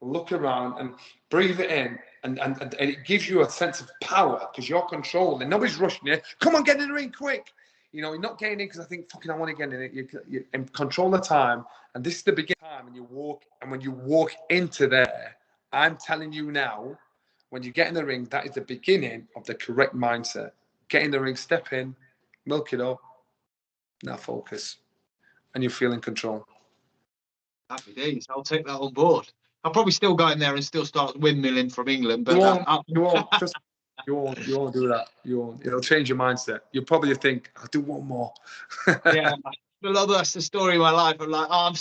Look around and breathe it in. And it gives you a sense of power because you're controlling. Nobody's rushing you. Come on, get in the ring quick. You're not getting in because I think, I want to get in it. You control the time. And this is the beginning time. And when you walk into there, I'm telling you now, when you get in the ring, that is the beginning of the correct mindset. Get in the ring, step in, milk it up, now focus, and you feel in control. Happy days. I'll take that on board. I'll probably still go in there and still start windmilling from England. But you won't do that. You won't. It'll change your mindset. You'll probably think, I'll do one more. Yeah. that's the story of my life. I'm like, oh,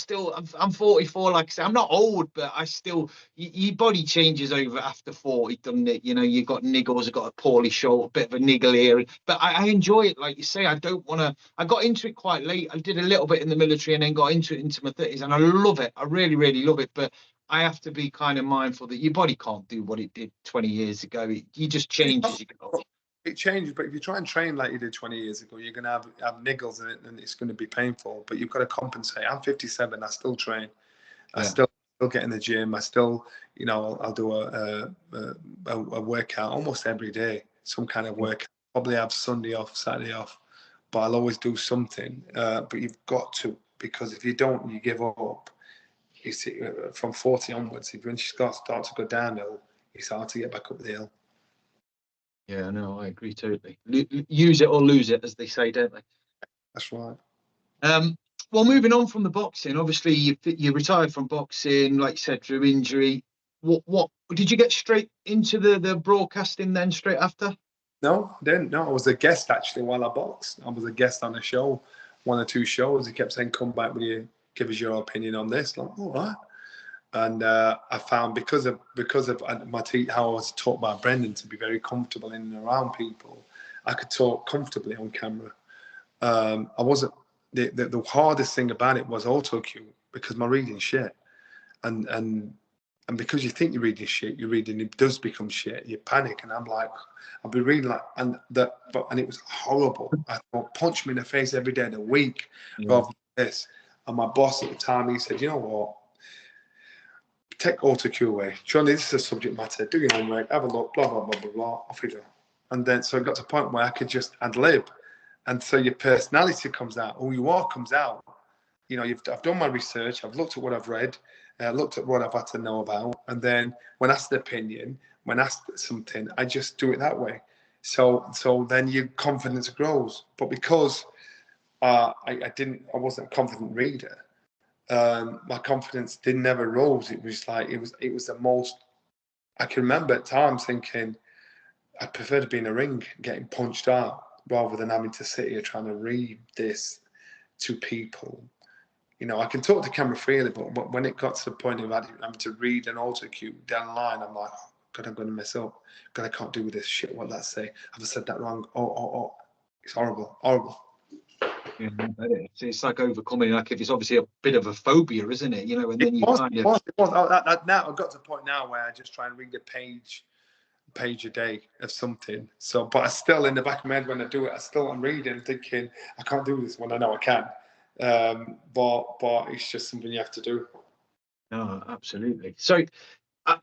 I'm 44. Like I say, I'm not old, but I still, your body changes over after 40, doesn't it? You know, you've got niggles, I've got a poorly shoulder, a bit of a niggle here. But I enjoy it. Like you say, I don't want to, I got into it quite late. I did a little bit in the military and then got into it into my 30s. And I love it. I really, really love it. But I have to be kind of mindful that your body can't do what it did 20 years ago. You just change as you go. It changes, but if you try and train like you did 20 years ago, you're going to have niggles in it and it's going to be painful, but you've got to compensate. I'm 57, I still train. I still get in the gym. I still, you know, I'll do a workout almost every day, some kind of workout. Probably have Sunday off, Saturday off, but I'll always do something. But you've got to, because if you don't, you give up. You see, from 40 onwards, if you start to go downhill, it's hard to get back up the hill. Yeah, no, I agree totally. Use it or lose it, as they say, don't they? That's right. Well, moving on from the boxing, obviously you retired from boxing, like you said, through injury. What did you get straight into the broadcasting then, straight after? No, I didn't. No, I was a guest actually while I boxed. I was a guest on a show, one or two shows. He kept saying, "Come back, will you give us your opinion on this?" Like, all right. And I found because of my how I was taught by Brendan to be very comfortable in and around people, I could talk comfortably on camera. I wasn't the hardest thing about it was auto cue because my reading shit, and because you think you're reading shit, it does become shit. You panic, and I'm like, I'll be reading like, and it was horrible. I thought, punch me in the face every day of the week, rather than this. And my boss at the time, he said, you know what? Take auto cue away. Johnny, this is a subject matter. Do your homework, have a look, blah, blah, blah, blah, blah. Off we go. And then, so it got to a point where I could just ad lib. And so your personality comes out, who you are comes out. You know, I've done my research, I've looked at what I've read, looked at what I've had to know about. And then when asked the opinion, when asked something, I just do it that way. So then your confidence grows. But because I wasn't a confident reader, my confidence never rose. It was like it was the most. I can remember at times thinking I prefer to be in a ring getting punched out rather than having to sit here trying to read this to people. You know, I can talk to camera freely, but when it got to the point of having to read an auto cue down the line, I'm like, oh, God, I'm going to mess up. God, I can't do this shit. What did I say? Have I said that wrong? Oh. It's horrible. Yeah, it's like overcoming, like if it's obviously a bit of a phobia, isn't it? You know, and then you kind of. It was. Now I've got to the point now where I just try and read a page a day of something. So, but I still, in the back of my head when I do it, I'm reading, thinking I can't do this when I know I can. But it's just something you have to do. No, absolutely. So,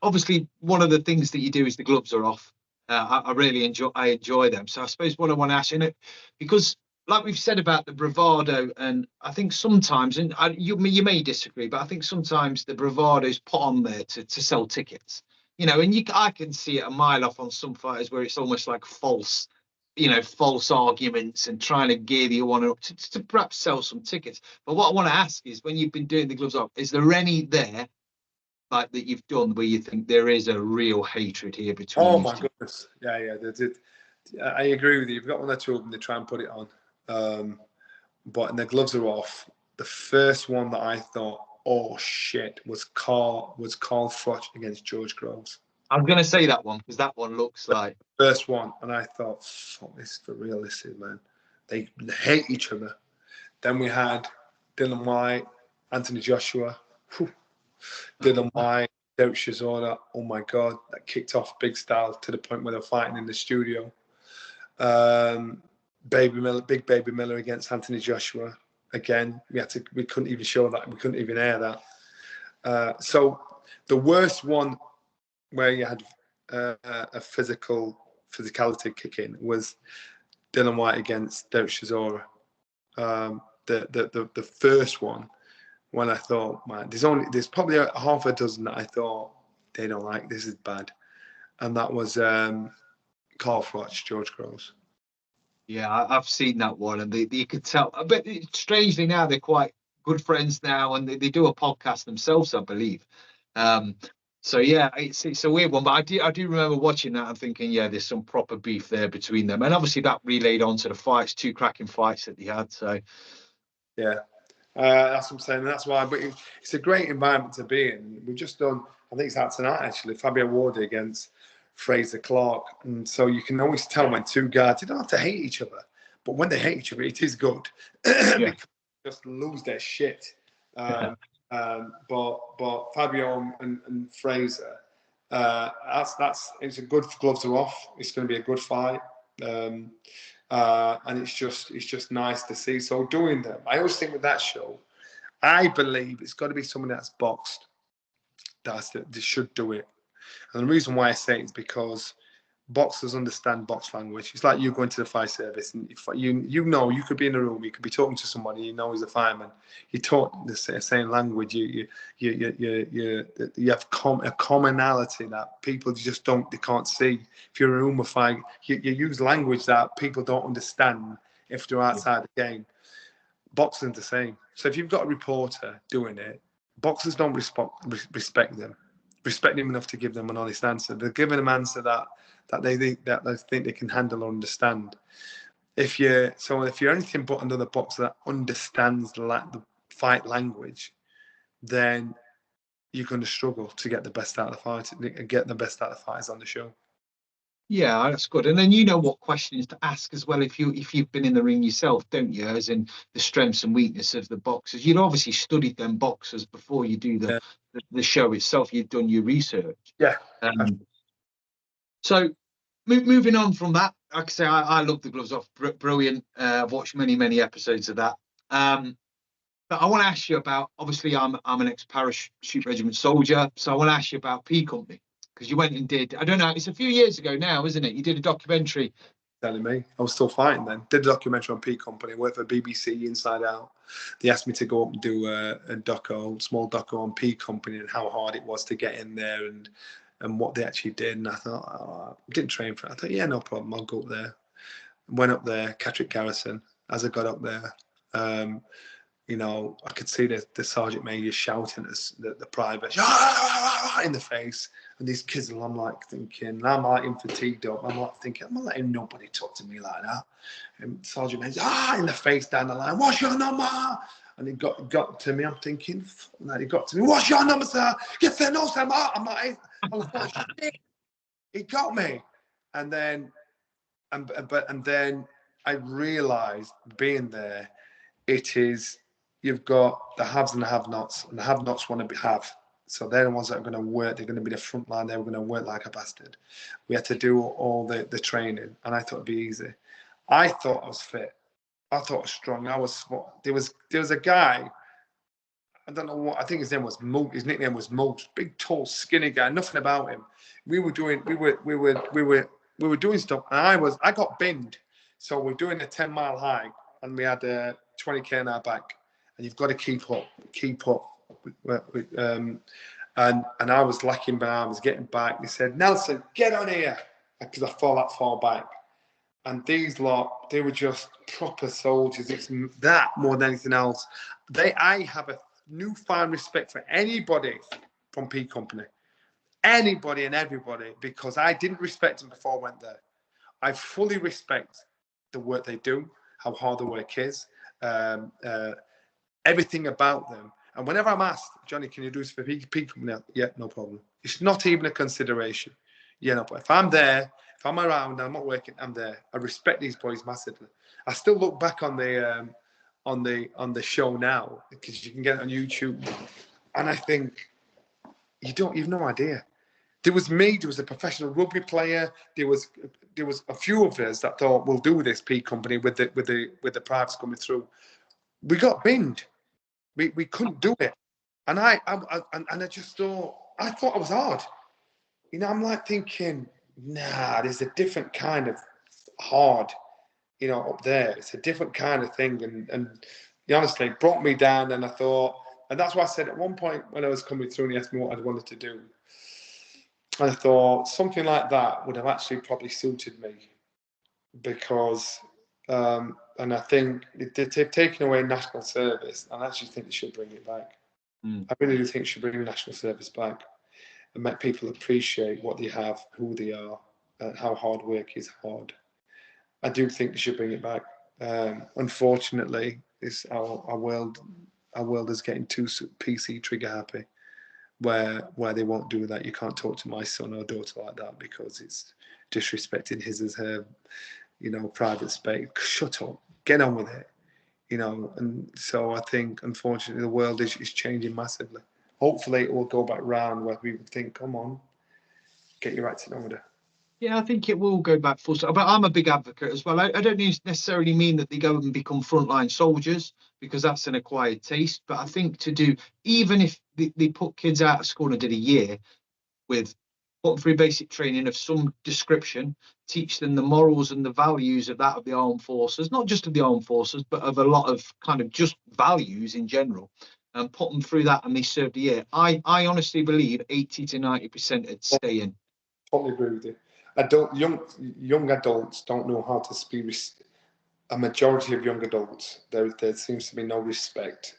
obviously, one of the things that you do is the gloves are off. I really enjoy them. So I suppose what I want to ask you, because like we've said about the bravado, and I think sometimes, and you may disagree, but I think sometimes the bravado is put on there to sell tickets. You know, and I can see it a mile off on some fighters where it's almost like false arguments and trying to gear the one up to perhaps sell some tickets. But what I want to ask is, when you've been doing the gloves off, is there any there like that you've done where you think there is a real hatred here between Oh these my two? goodness. Yeah. I agree with you. You've got one or two of them to try and put it on. But when the gloves are off, the first one that I thought, oh shit, was Carl Froch against George Groves. I'm going to say that one because that one looks like First one, and I thought, fuck, this is for real, this is, man. They hate each other. Then we had Dylan White, Anthony Joshua. Whew. Dylan White, Derek Chisora. Oh my God, that kicked off big style to the point where they're fighting in the studio. Big Baby Miller against Anthony Joshua. Again, we couldn't even show that. We couldn't even air that. So the worst one where you had a physicality kick in was Dylan White against Derek Chisora. The first one, when I thought, man, there's probably a half a dozen that I thought they don't like, this is bad, and that was Carl Froch, George Groves. Yeah, I've seen that one, and you could tell. But strangely now they're quite good friends now, and they do a podcast themselves, I believe. So yeah, it's a weird one, but I do remember watching that and thinking, yeah, there's some proper beef there between them, and obviously that relayed onto the fights, two cracking fights that they had. So yeah, That's what I'm saying. And that's why. But it's a great environment to be in. We've just done. I think it's out tonight actually. Fabio Wardy against Fraser Clark, and so you can always tell when two guys. They don't have to hate each other, but when they hate each other, it is good Yeah. because they just lose their shit. But Fabio and Fraser, that's it's a good gloves are off. It's going to be a good fight. And it's just nice to see. So doing them, I always think with that show, I believe it's got to be someone that's boxed. They should do it. And the reason why I say it is because boxers understand box language. It's like you going to the fire service, and if you know you could be in a room, you could be talking to somebody, you know he's a fireman. You talk the same language. You have a commonality that people just they can't see. If you're in a room of fire, you use language that people don't understand if they're outside the game. Boxing's the same. So if you've got a reporter doing it, boxers don't respect them. Respect them enough to give them an honest answer. They're giving them an answer that they think they can handle or understand. If you're anything but another boxer that understands the fight language, then you're going to struggle to get the best out of the fight and get the best out of the fighters on the show. Yeah, that's good. And then you know what questions to ask as well if you've been in the ring yourself, don't you? As in the strengths and weaknesses of the boxers. You'd obviously studied them boxers before you do the show itself. You've done your research. Yeah. So moving on from that, like I say, I love the gloves off. Brilliant. I've watched many episodes of that. But I want to ask you about. Obviously, I'm an ex-parachute regiment soldier, so I want to ask you about P Company. Because you went and did, I don't know, it's a few years ago now, isn't it? You did a documentary. Telling me, I was still fighting then. Did a documentary on P Company, worked for BBC Inside Out. They asked me to go up and do a small doco on P Company and how hard it was to get in there and what they actually did. And I thought, I didn't train for it. I thought, yeah, no problem, I'll go up there. Went up there, Catterick Garrison. As I got up there, I could see the sergeant major shouting at the private in the face, and these kids, I'm like thinking, I'm like fatigued up. I'm like thinking, I'm not letting nobody talk to me like that. And sergeant major, in the face down the line, what's your number? And it got to me. I'm thinking, he got to me, what's your number, sir? Yes, sir, no, sir. I'm like, oh, shit. He got me, and then I realised being there, it is. You've got the haves and the have-nots, and the have-nots want to have. So they're the ones that are going to work. They're going to be the front line. They're going to work like a bastard. We had to do all the training, and I thought it'd be easy. I thought I was fit. I thought I was strong. There was a guy. I don't know what. I think his name was Moot. His nickname was Moot. Big, tall, skinny guy. Nothing about him. We were doing stuff, and I got binned. So we're doing a 10-mile hike, and we had 20k in our back. And you've got to keep up. And I was lacking behind. I was getting back. They said, Nelson, get on here, because I fall that far back. And these lot, they were just proper soldiers. It's that more than anything else. I have a newfound respect for anybody from P Company, anybody and everybody, because I didn't respect them before I went there. I fully respect the work they do, how hard the work is. Everything about them. And whenever I'm asked, Johnny, can you do this for P Company? Yeah, no problem. It's not even a consideration. But if I'm there, if I'm around, I'm not working, I'm there. I respect these boys massively. I still look back on the show now, because you can get it on YouTube, and I think you've no idea. There was me. There was a professional rugby player. There was a few of us that thought we'll do this P Company with the privates coming through. We got binned. We couldn't do it, and I just thought I was hard. I'm like thinking, nah, there's a different kind of hard, up there. It's a different kind of thing, and honestly, it brought me down. And I thought, and that's why I said at one point when I was coming through, and he asked me what I wanted to do, and I thought something like that would have actually probably suited me, because. And I think they've taken away national service, and I actually think they should bring it back. I really do think they should bring national service back and make people appreciate what they have, who they are, and how hard work is hard. I do think they should bring it back. Unfortunately, our world our world is getting too PC trigger happy, where they won't do that. You can't talk to my son or daughter like that because it's disrespecting his or her, private space. Shut up, get on with it, And so I think, unfortunately, the world is changing massively. Hopefully, it will go back round where people think, come on, get your acting order. Yeah, I think it will go back full circle. But I'm a big advocate as well. I don't necessarily mean that they go and become frontline soldiers because that's an acquired taste. But I think even if they put kids out of school and did a year with put them through basic training of some description, teach them the morals and the values of the armed forces, not just of the armed forces, but of a lot of kind of just values in general, and put them through that and they served a year. I honestly believe 80 to 90% would stay in. Totally agree with you. Young adults don't know how to speak. A majority of young adults, there seems to be no respect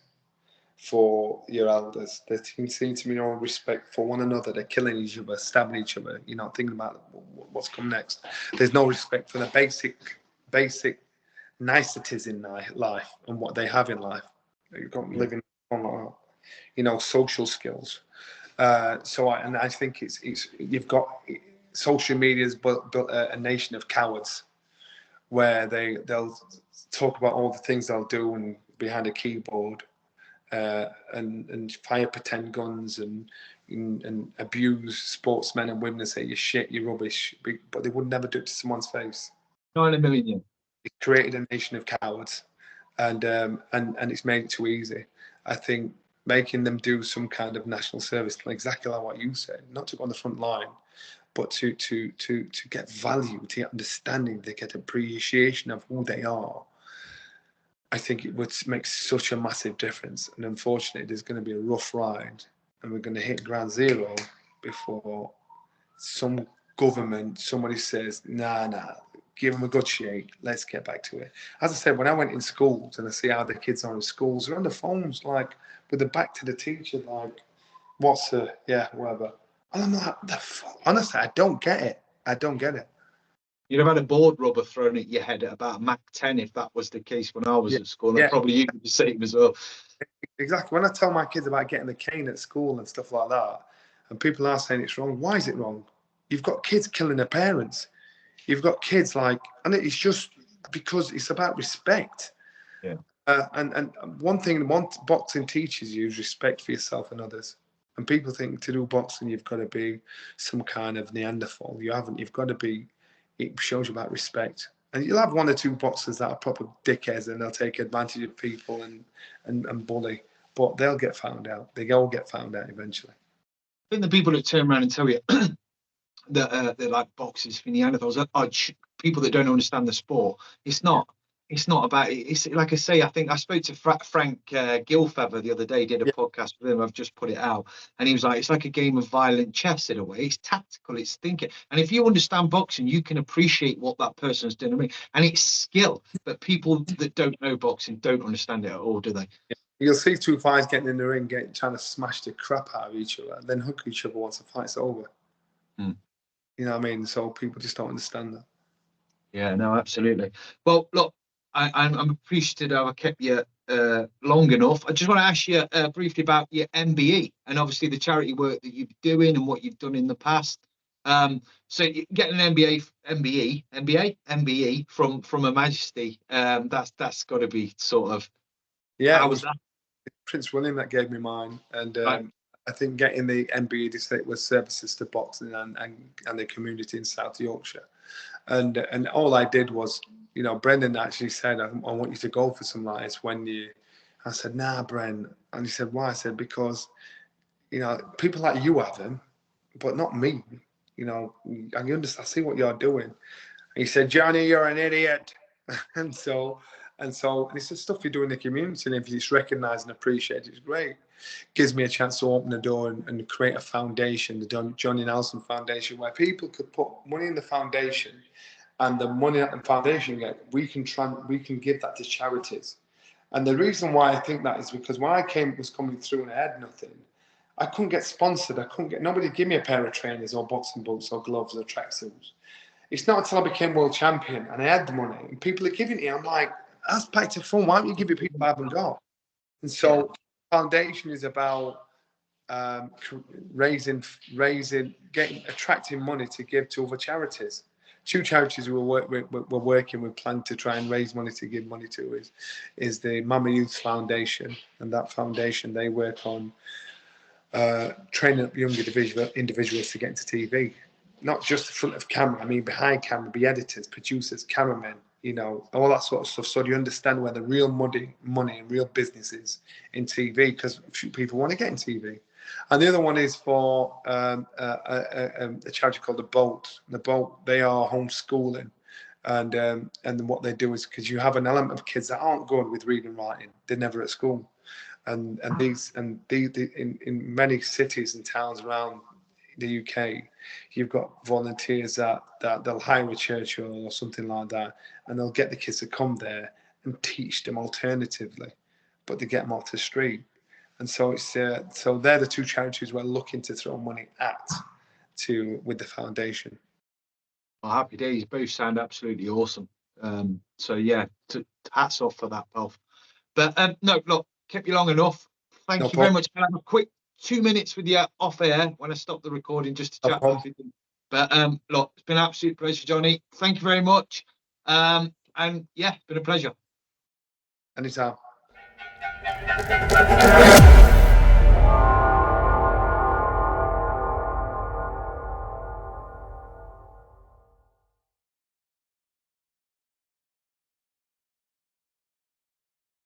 for your elders. There seems to be no respect for one another. They're killing each other, stabbing each other. Thinking about what's come next. There's no respect for the basic niceties in life and what they have in life. You've got living on, social skills. I think it's you've got social media's built a nation of cowards where they'll talk about all the things they'll do and behind a keyboard and fire pretend guns and abuse sportsmen and women and say you're shit, you're rubbish, but they would never do it to someone's face. 9 million. It created a nation of cowards, and it's made it too easy. I think making them do some kind of national service, exactly like what you said, not to go on the front line, but to get value, to get understanding, to get appreciation of who they are. I think it would make such a massive difference. And unfortunately, there's going to be a rough ride, and we're going to hit ground zero before some government, somebody says, nah, give them a good shake. Let's get back to it. As I said, when I went in schools and I see how the kids are in schools, they're on the phones, like with the back to the teacher, like, what's whatever. And I'm like, honestly, I don't get it. You'd have had a board rubber thrown at your head at about Mach 10 if that was the case when I was at school. And probably you could the same as well. Exactly. When I tell my kids about getting the cane at school and stuff like that, and people are saying it's wrong, why is it wrong? You've got kids killing their parents. You've got kids and it's just because it's about respect. Yeah. And one thing boxing teaches you is respect for yourself and others. And people think to do boxing, you've got to be some kind of Neanderthal. You haven't. You've got to be. It shows you about respect. And you'll have one or two boxers that are proper dickheads and they'll take advantage of people and bully. But they'll get found out. They all get found out eventually. I think the people that turn around and tell you that they're like boxers for Neanderthals are people that don't understand the sport. It's not about it. It's like I say, I think I spoke to Frank Gilfeather the other day, did a podcast with him. I've just put it out. And he was like, it's like a game of violent chess in a way. It's tactical, it's thinking. And if you understand boxing, you can appreciate what that person's doing. And it's skill. But people that don't know boxing don't understand it at all, do they? Yeah. You'll see two guys getting in the ring, trying to smash the crap out of each other, and then hook each other once the fight's over. You know what I mean? So people just don't understand that. Yeah, no, absolutely. Well, look, I'm appreciative I kept you long enough. I just want to ask you briefly about your MBE and obviously the charity work that you're doing and what you've done in the past. So you get an MBE from Her Majesty. That's got to be sort of. Yeah, how was that? Prince William that gave me mine, and Right. I think getting the MBE Distinguished Services to boxing and the community in South Yorkshire, and all I did was, Brendan actually said, I want you to go for some lights when you. I said, nah, Bren, and he said, why? I said, because, people like you have them, but not me. I understand. I see what you're doing. And he said, Johnny, you're an idiot, and so. And it's the stuff you do in the community, and if it's recognised and appreciated, it's great. Gives me a chance to open the door and create a foundation, the Johnny Nelson Foundation, where people could put money in the foundation, and the money that the foundation get, we can give that to charities. And the reason why I think that is because when I was coming through and I had nothing, I couldn't get sponsored. Nobody give me a pair of trainers or boxing boots or gloves or tracksuits. It's not until I became world champion and I had the money and people are giving it. I'm like, that's back to fun. Why don't you give it people I haven't got? And so Foundation is about attracting money to give to other charities. Two charities we're working with, plan to try and raise money to give money to is the Mama Youth Foundation, and that foundation, they work on training up younger individuals to get into TV, not just in front of camera. I mean, behind camera, be editors, producers, cameramen, all that sort of stuff. So you understand where the real money and real business is in TV, because people want to get in TV. And the other one is for a charity called The Boat. The Boat, they are homeschooling. And what they do is, because you have an element of kids that aren't good with reading and writing, they're never at school. And in many cities and towns around the UK, you've got volunteers that they'll hire a church or something like that, and they'll get the kids to come there and teach them alternatively, but they get them off the street. And so so they're the two charities we're looking to throw money at with the foundation. Well, happy days. Both sound absolutely awesome. So yeah, hats off for that, pal. But no, look, kept you long enough. Thank you very much. I'll have a quick 2 minutes with you off air when I stop the recording, just to chat about it. But look, it's been an absolute pleasure, Johnny. Thank you very much. And yeah, it's been a pleasure. Anytime.